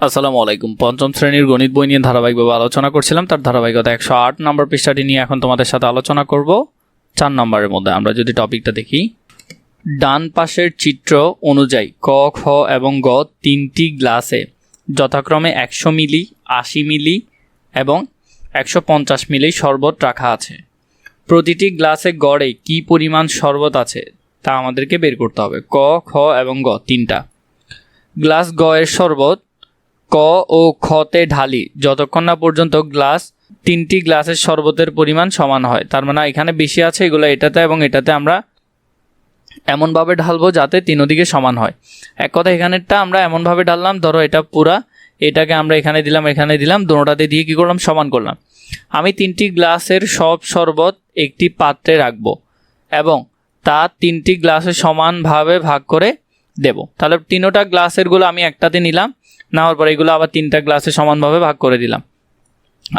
আসসালামু আলাইকুম। পঞ্চম শ্রেণীর গণিত বই নিয়ে ধারাবাহিকভাবে আলোচনা করছিলাম। তার ধারাবাহিকতা 108 নম্বর পৃষ্ঠাটি নিয়ে এখন তোমাদের সাথে আলোচনা করব। 4 নম্বরের মধ্যে আমরা যদি টপিকটা দেখি, ডান পাশের চিত্র অনুযায়ী ক, খ এবং গ তিনটি গ্লাসে যথাক্রমে 100 মিলি, 80 মিলি এবং 150 মিলি শরবত রাখা আছে। প্রতিটি গ্লাসে গড়ে কি পরিমাণ শরবত আছে তা আমাদেরকে বের করতে হবে। ক, খ এবং গ তিনটা গ্লাস গ এর শরবত ক ও খতে ঢালি যতক্ষণ না পর্যন্ত তিনটি গ্লাসের শরবতের পরিমাণ সমান হয়। তার মানে এখানে বেশি আছে, এগুলো এটাতে এবং এটাতে আমরা এমনভাবে ঢালবো যাতে তিনোদিকে সমান হয়। এক কথা এখানেরটা আমরা এমনভাবে ঢাললাম, ধরো এটা পুরা, এটাকে আমরা এখানে দিলাম, দোনোটাতে দিয়ে কী করলাম, সমান করলাম। আমি তিনটি গ্লাসের সব শরবত একটি পাত্রে রাখবো এবং তা তিনটি গ্লাসে সমানভাবে ভাগ করে দেব। তাহলে তিনোটা গ্লাসেরগুলো আমি একটাতে নিলাম, নেওয়ার পর এগুলো আবার তিনটা গ্লাসে সমানভাবে ভাগ করে দিলাম।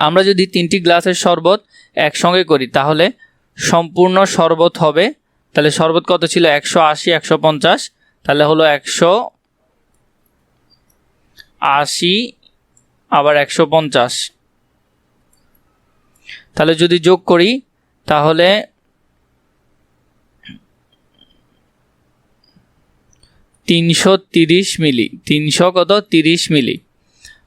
আমরা যদি তিনটি গ্লাসের শরবত একসঙ্গে করি তাহলে সম্পূর্ণ শরবত হবে, তাহলে শরবত কত ছিল, 180, 150, তাহলে হলো 180 আবার 150। তাহলে যদি যোগ করি তাহলে 330 মিলি, 330 মিলি।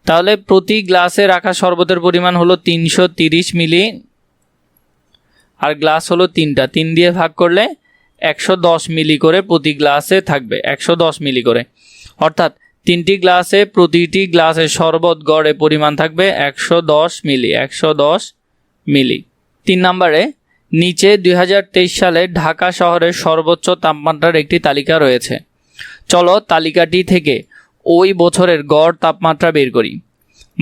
তাহলে প্রতি গ্লাসে রাখা শরবতের পরিমাণ হলো 330 মিলি, আর গ্লাস হলো তিনটা, 3 দিয়ে ভাগ করলে 110 মিলি করে প্রতি গ্লাসে থাকবে, 110 মিলি করে। অর্থাৎ তিনটি গ্লাসে প্রতিটি গ্লাসে শরবত গড়ে পরিমাণ থাকবে 110 মিলি, 110 মিলি। 3 নম্বরে নিচে 2023 সালে ঢাকা শহরের সর্বোচ্চ তাপমাত্রার একটি তালিকা রয়েছে। চলো তালিকাটি থেকে ওই বছরের গড় তাপমাত্রা বের করি।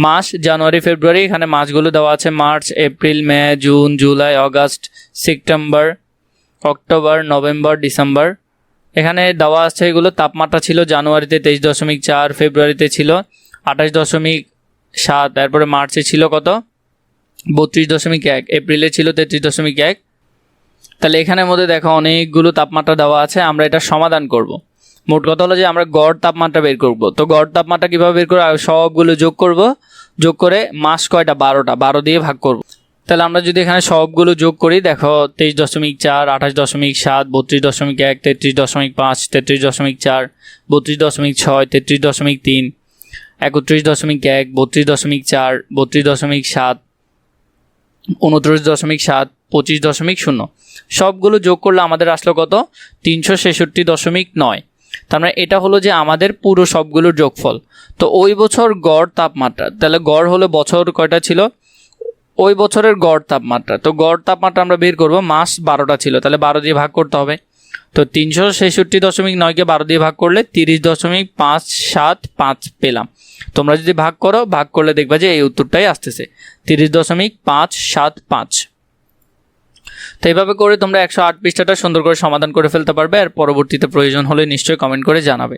মাস জানুয়ারি, ফেব্রুয়ারি, এখানে মাসগুলো দেওয়া আছে, March, April, May, June, July, August, September, October, November, December. এখানে দেওয়া আছে এগুলো তাপমাত্রা ছিল জানুয়ারিতে 23.4, ফেব্রুয়ারিতে ছিল 28.7, তারপরে মার্চে ছিল কত, 32.1, এপ্রিলে ছিল 33.1। তাহলে এখানের মধ্যে দেখো অনেকগুলো তাপমাত্রা দেওয়া আছে, আমরা এটা সমাধান করব। মোট কথা হলো যে আমরা গড় তাপমাত্রা বের করব। তো গড় তাপমাত্রা কীভাবে বের করবো, সবগুলো যোগ করব, যোগ করে মাস কয়টা, 12টা, 12 দিয়ে ভাগ করব। তাহলে আমরা যদি এখানে সবগুলো যোগ করি, দেখো 23.4, 28.7, 32.1, 33.5, 33.4, 32.6, 33.3, 31.1, 32.4, 32.7, 29.7, 25.0। সবগুলো যোগ করলে আমাদের আসলো কত, 366.9। তার মানে এটা হলো যে আমাদের পুরো সবগুলোর যোগফল। তো ওই বছর গড় তাপমাত্রা, তাহলে গড় হলো বছর কয়টা ছিল, ওই বছরের গড় তাপমাত্রা। তো গড় তাপমাত্রা আমরা বের করব, মাস 12টা ছিল, তাহলে 12 দিয়ে ভাগ করতে হবে। তো 366.9কে 12 দিয়ে ভাগ করলে 30.575 পেলাম। তোমরা যদি ভাগ করো, ভাগ করলে দেখবা যে এই উত্তরটাই আসতেছে, 30.575। তো এইভাবে করে তোমরা 108 পৃষ্ঠাটা সুন্দর করে সমাধান করে ফেলতে পারবে। আর পরবর্তীতে প্রয়োজন হলে নিশ্চয়ই কমেন্ট করে জানাবে।